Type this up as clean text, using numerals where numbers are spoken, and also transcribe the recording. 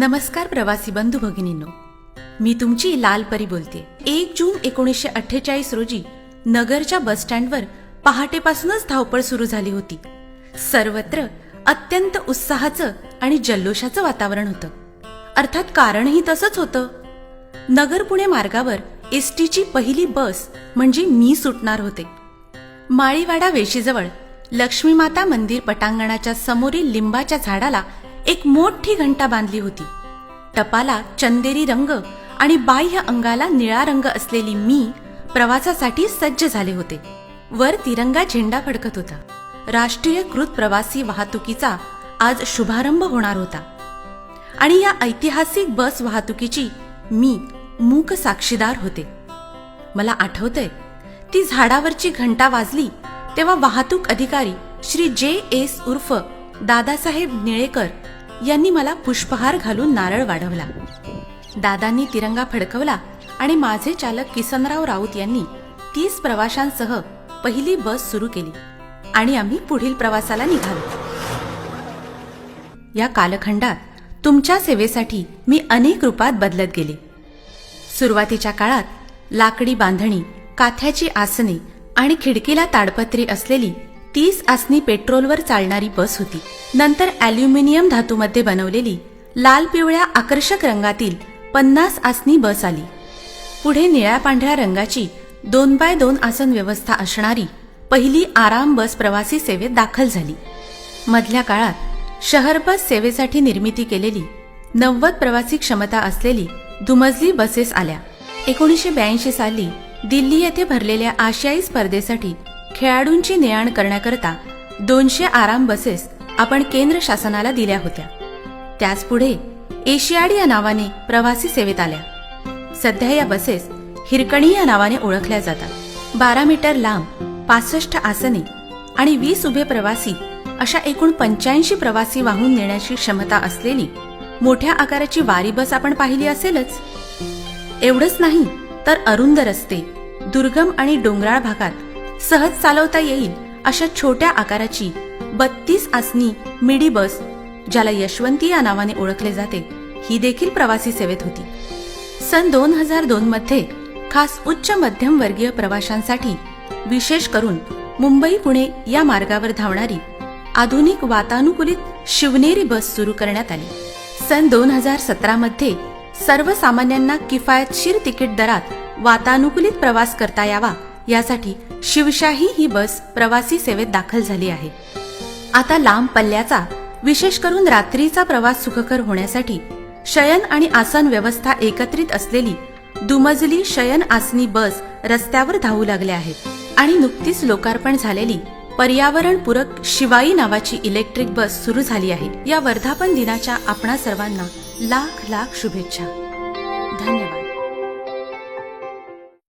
नमस्कार प्रवासी बंधू भगिनींनो, मी तुमची लाल परी बोलते। 1 जून 1948 रोजी नगरच्या बस स्टँडवर पहाटेपासूनच धावपळ सुरू झाली होती। सर्वत्र अत्यंत उत्साहाचं आणि जल्लोषाचं वातावरण होतं। अर्थात कारणही तसंच होतं। नगर पुणे मार्गावर एसटीची पहिली बस म्हणजे मी सुटणार होते। माळीवाडा वेशीजवळ लक्ष्मीमाता मंदिर पटांगणाच्या समोरील लिंबाच्या झाडाला एक मोठी घंटा बांधली होती। टपाला चंदेरी रंग आणि बाह्य अंगाला निळा रंग असलेली मी प्रवासासाठी सज्ज झाले होते। वर तिरंगा झेंडा फडकत होता। राष्ट्रीयकृत प्रवासी वाहतुकीचा आज शुभारंभ होणार होता आणि या ऐतिहासिक बस वाहतुकीची मी मूक साक्षीदार होते। मला आठवतंय, ती झाडावरची घंटा वाजली तेव्हा वाहतूक अधिकारी श्री JS उर्फ दादासाहेब निळेकर यांनी मला पुष्पहार घालून नारळ वाढवला। दादांनी तिरंगा फडकवला आणि माझे चालक किसनराव राऊत यांनी 30 प्रवाशांसह पहिली बस सुरू केली आणि आम्ही पुढील प्रवासाला निघालो। या कालखंडात तुमच्या सेवेसाठी मी अनेक रूपात बदलत गेले। सुरुवातीच्या काळात लाकडी बांधणी, काथ्याची आसने आणि खिडकीला ताडपत्री असलेली 30 आसनी पेट्रोलवर चालणारी बस होती। नंतर ॲल्युमिनियम धातूमध्ये बनवलेली लाल पिवळ्या आकर्षक रंगातील 50 आसनी बस आली। पुढे निळ्या पांढऱ्या रंगाची 2x2 आसन व्यवस्था असणारी पहिली आराम बस प्रवासी सेवेत दाखल झाली। मधल्या काळात शहर बस सेवेसाठी निर्मिती केलेली 90 प्रवासी क्षमता असलेली दुमजली बसेस आल्या। 1982 साली दिल्ली येथे भरलेल्या आशियाई स्पर्धेसाठी खेळाडूंची ने-आण करण्याकरता 200 आराम बसेस आपण केंद्र शासनाला दिल्या होत्या। त्याच पुढे एशियाडी या नावाने प्रवासी सेवेत आल्या। सध्या या बसेस हिरकणी या नावाने ओळखल्या जातात। 12 मीटर लांब, 65 आसने आणि 20 उभे प्रवासी अशा एकूण 85 प्रवासी वाहून नेण्याची क्षमता असलेली मोठ्या आकाराची वारी बस आपण पाहिली असेलच। एवढंच नाही तर अरुंद रस्ते, दुर्गम आणि डोंगराळ भागात सहज चालवता येईल अशा छोट्या आकाराची 32 आसनी मिडी बस, ज्याला यशवंती या नावाने ओळखले जाते, ही देखील प्रवासी सेवेत होती। सन 2002 मध्ये खास उच्च मध्यम वर्गीय प्रवाशांसाठी विशेष करून मुंबई पुणे या मार्गावर धावणारी आधुनिक वातानुकूलित शिवनेरी बस सुरू करण्यात आली। सन 2017 मध्ये सर्वसामान्यांना किफायतशीर तिकीट दरात वातानुकूलित प्रवास करता यावा यासाठी शिवशाही ही बस प्रवासी सेवेत दाखल झाली आहे। आता लांब पल्ल्याचा, विशेष करून रात्रीचा प्रवास सुखकर होण्यासाठी शयन आणि आसन व्यवस्था एकत्रित असलेली दुमजली शयन आसनी बस रस्त्यावर धावू लागल्या आहेत आणि नुकतीच लोकार्पण झालेली पर्यावरणपूरक शिवाई नावाची इलेक्ट्रिक बस सुरू झाली आहे। या वर्धापन दिनाच्या आपणा सर्वांना लाख लाख शुभेच्छा। धन्यवाद।